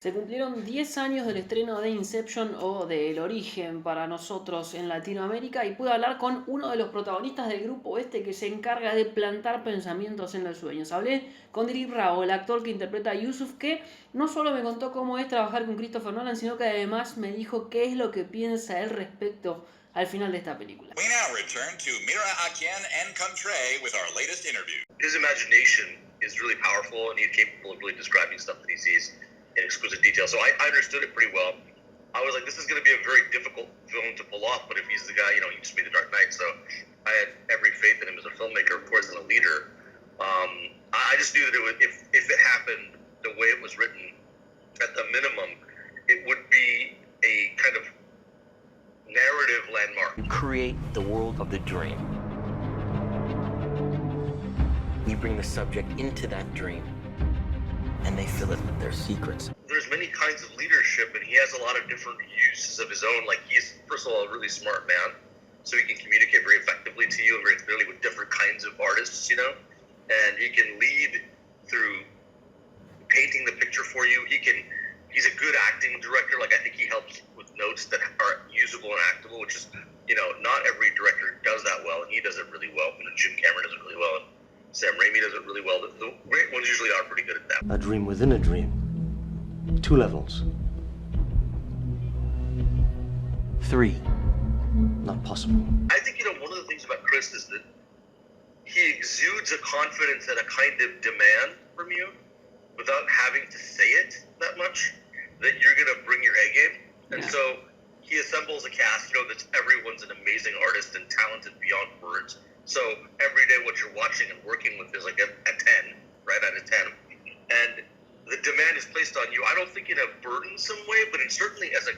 Se cumplieron 10 años del estreno de Inception o de El Origen para nosotros en Latinoamérica y pude hablar con uno de los protagonistas del grupo este que se encarga de plantar pensamientos en los sueños. Hablé con Dileep Rao, el actor que interpreta a Yusuf, que no solo me contó cómo es trabajar con Christopher Nolan, sino que además me dijo qué es lo que piensa él respecto al final de esta película. We now return to Mira Akien and Contre with our latest interview. His imagination is really powerful, and he's capable of really describing stuff that he sees in exquisite detail. So I understood it pretty well. I was like, this is going to be a very difficult film to pull off, but if he's the guy, he just made The Dark Knight, so I had every faith in him as a filmmaker, of course, as a leader. I just knew that it would, if it happened the way it was written, at the minimum, it would be a kind of narrative landmark. You create the world of the dream. You bring the subject into that dream, and they fill it with their secrets. There's many kinds of leadership, and he has a lot of different uses of his own. Like, he's, first of all, a really smart man, so he can communicate very effectively to you and very clearly with different kinds of artists, and he can lead through painting the picture for you. He's a good acting director. Like, I think he helps with notes that are usable and actable, which is, not every director does that well, and he does it really well. Jim Cameron does it really well, and Sam Raimi does it really well. The great ones usually are pretty good at that. A dream within a dream. 2 levels. 3. Not possible. I think, one of the things about Chris is that he exudes a confidence and a kind of demand from you without having to say it that much, that you're going to bring your A game. And so he assembles a cast, that's everyone's an amazing artist and talented beyond words. So every day what you're watching and working with is like a 10, right, out of 10. And the demand is placed on you. I don't think in a burdensome way, but it's certainly as a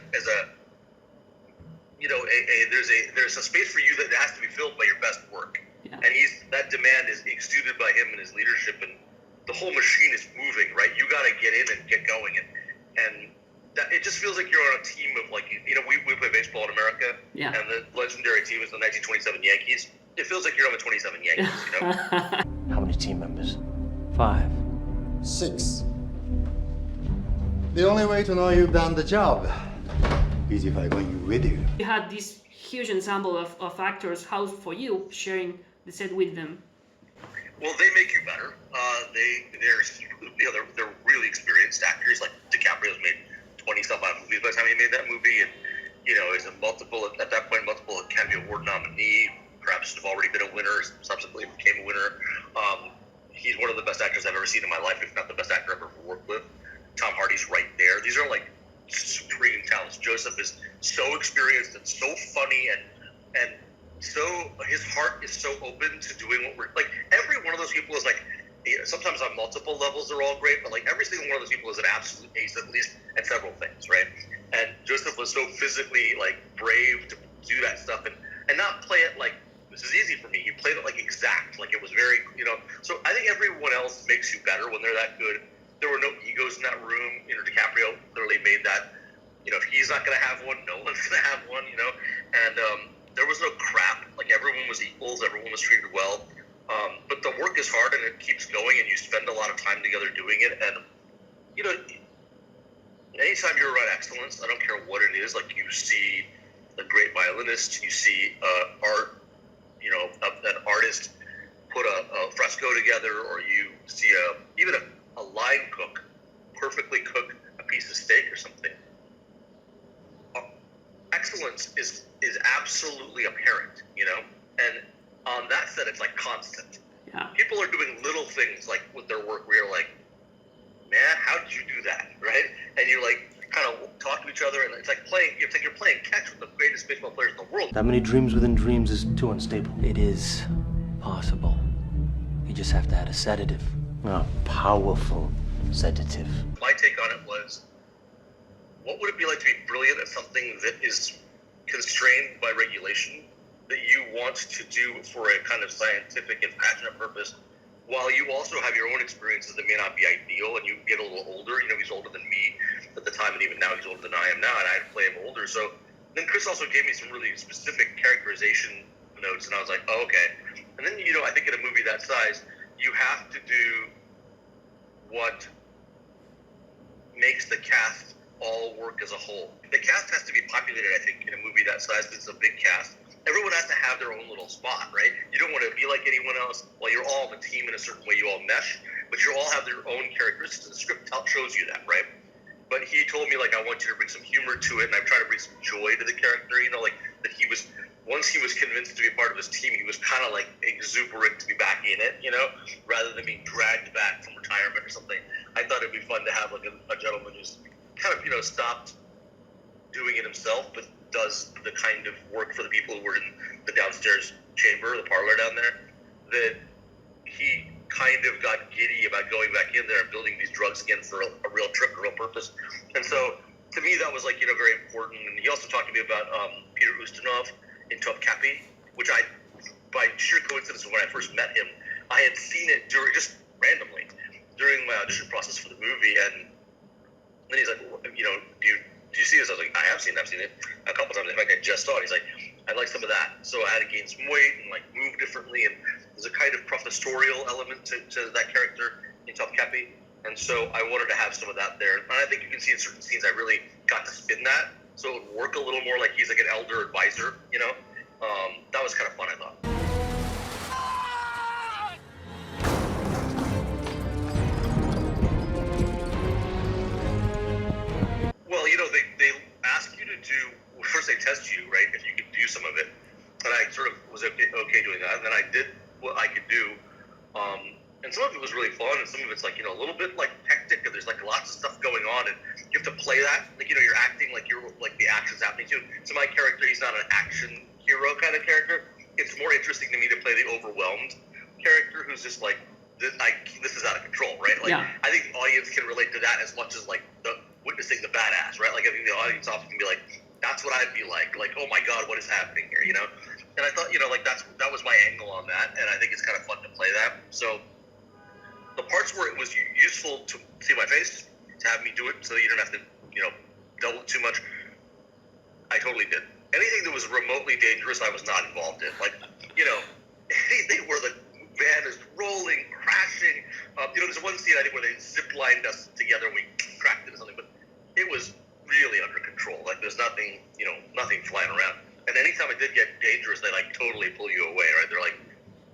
there's a space for you that has to be filled by your best work. Yeah. And that demand is exuded by him and his leadership, and the whole machine is moving, right? You got to get in and get going, and that, it just feels like you're on a team of, like, we play baseball in America, and the legendary team is the 1927 Yankees. It feels like you're on the 27 Yankees, How many team members? 5. 6. The only way to know you've done the job is if I go with you. You had this huge ensemble of actors. How for you sharing the set with them? Well, they make you better. They're really experienced actors. Like DiCaprio's made 20-some odd movies by the time he made that movie, and is at that point multiple Academy Award nominee. Perhaps have already been a winner, subsequently became a winner. He's one of the best actors I've ever seen in my life, if not the best actor I've ever worked with. Tom Hardy's right there. These are like supreme talents. Joseph is so experienced and so funny, and so his heart is so open to doing what we're like. Every one of those people is like, sometimes on multiple levels they're all great, but like every single one of those people is an absolute ace, at least at several things, right? And Joseph was so physically like brave to do that stuff and not play it like this is easy for me. He played it like exact, like it was very, So I think everyone else makes you better when they're that good. There were no egos in that room. DiCaprio clearly made that. If he's not going to have one, no one's going to have one. And there was no crap. Like, everyone was equals. Everyone was treated well. But the work is hard, and it keeps going, and you spend a lot of time together doing it. And anytime you're around excellence, I don't care what it is. Like, you see a great violinist, you see art. An artist put a fresco together, or you see even a line cook perfectly cook a piece of steak or something. Excellence is absolutely apparent, and on that set it's like constant. Yeah. People are doing little things like with their work where you're like, man, how did you do that, right? And you like kind of talk to each other, and it's like you're playing catch with the greatest baseball players in the world. That many dreams within dreams is too unstable. It is possible. You just have to add a sedative. A powerful sedative. My take on it was, what would it be like to be brilliant at something that is constrained by regulation, that you want to do for a kind of scientific and passionate purpose, while you also have your own experiences that may not be ideal, and you get a little older. He's older than me at the time, and even now he's older than I am now, and I had to play him older. So then Chris also gave me some really specific characterization notes, and I was like, oh, okay. And then, I think in a movie that size, you have to do what makes the cast all work as a whole. The cast has to be populated, I think, in a movie that size. It's a big cast. Everyone has to have their own little spot, right? You don't want to be like anyone else. While you're all on the team in a certain way, you all mesh, but you all have their own characteristics. The script shows you that, right? But he told me, like, I want you to bring some humor to it, and I'm trying to bring some joy to the character, you know, like, that he was, once he was convinced to be a part of his team, he was kind of, like, exuberant to be back in it, you know, rather than being dragged back from retirement or something. I thought it'd be fun to have, like, a gentleman who's kind of, you know, stopped doing it himself, but does the kind of work for the people who were in the downstairs chamber, the parlor down there, that he kind of got giddy about going back in there and building these drugs again for a real trip, a real purpose. And so, to me, that was, like, you know, very important. And he also talked to me about Peter Ustinov in Topkapi, which I, by sheer coincidence, when I first met him, I had seen it just randomly during my audition process for the movie. And then he's like, you know, do you see this? I was like, I have seen it. I've seen it a couple times. In fact, I just saw it. He's like, I'd like some of that. So I had to gain some weight and, like, move differently. And there's a kind of professorial element to that character in Topkapi. And so I wanted to have some of that there. And I think you can see in certain scenes I really got to spin that. So it would work a little more like he's like an elder advisor, you know? That was kind of fun, I thought. Well, you know, they ask you to do, first they test you, right, if you could do some of it. And I sort of was okay doing that. And then I did what I could do. And some of it was really fun, and some of it's, like, you know, a little bit, like, hectic, and there's, like, lots of stuff going on, and you have to play that. Like, you know, you're acting like you're, like, the action's happening to you. So my character, he's not an action hero kind of character. It's more interesting to me to play the overwhelmed character who's just, like, this is out of control, right? Like, Yeah. I think the audience can relate to that as much as, like, the witnessing the badass, right? Like, I think the audience often can be like, that's what I'd be like, oh my God, what is happening here, you know? And I thought, you know, like, that was my angle on that, and I think it's kind of fun to play that. So the parts where it was useful to see my face, to have me do it so that you don't have to, you know, double it too much, I totally did. Anything that was remotely dangerous, I was not involved in. Like, you know, anything where the van is rolling, crashing. You know, there's one scene I think where they zip-lined us together and we cracked into something, but it was really under control. Like, there's nothing, you know, nothing flying around. And anytime it did get dangerous, they, like, totally pull you away, right? They're like,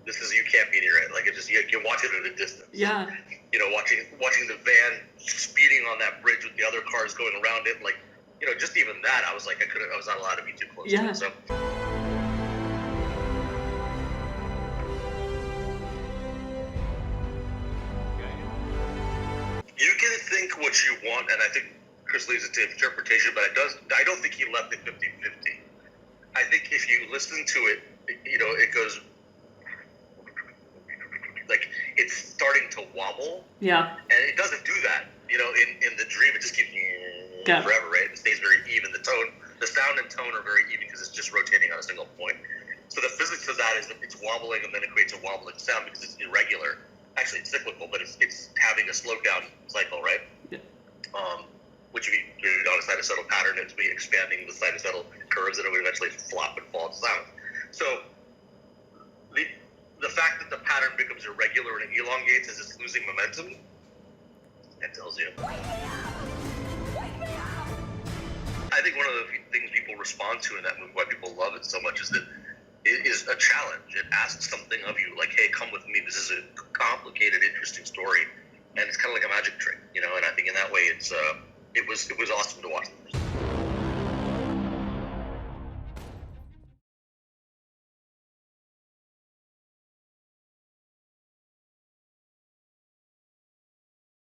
this is, you can't be near it. Like, it just, you can watch it at a distance. Yeah. You know, watching the van speeding on that bridge with the other cars going around it, like, you know, just even that, I was like, I was not allowed to be too close to it. So. You can think what you want, and I think Chris leaves it to interpretation, but I don't think he left it 50-50. I think if you listen to it, you know, it goes, like, it's starting to wobble. Yeah. And it doesn't do that, you know, in the dream, it just keeps forever, right? It stays very even. The sound and tone are very even because it's just rotating on a single point. So the physics of that is that it's wobbling and then it creates a wobbling sound because it's irregular. Actually, it's cyclical, but it's having a slowed down cycle, right? Yeah. Which if you're on a sinusoidal pattern, it's be expanding the sinusoidal curves and it would eventually flop and fall to silence. So the fact that the pattern becomes irregular and it elongates as it's losing momentum, that tells you. I think one of the things people respond to in that movie, why people love it so much, is that it is a challenge. It asks something of you, like, hey, come with me. This is a complicated, interesting story, and it's kind of like a magic trick, you know. And I think in that way, it was awesome to watch.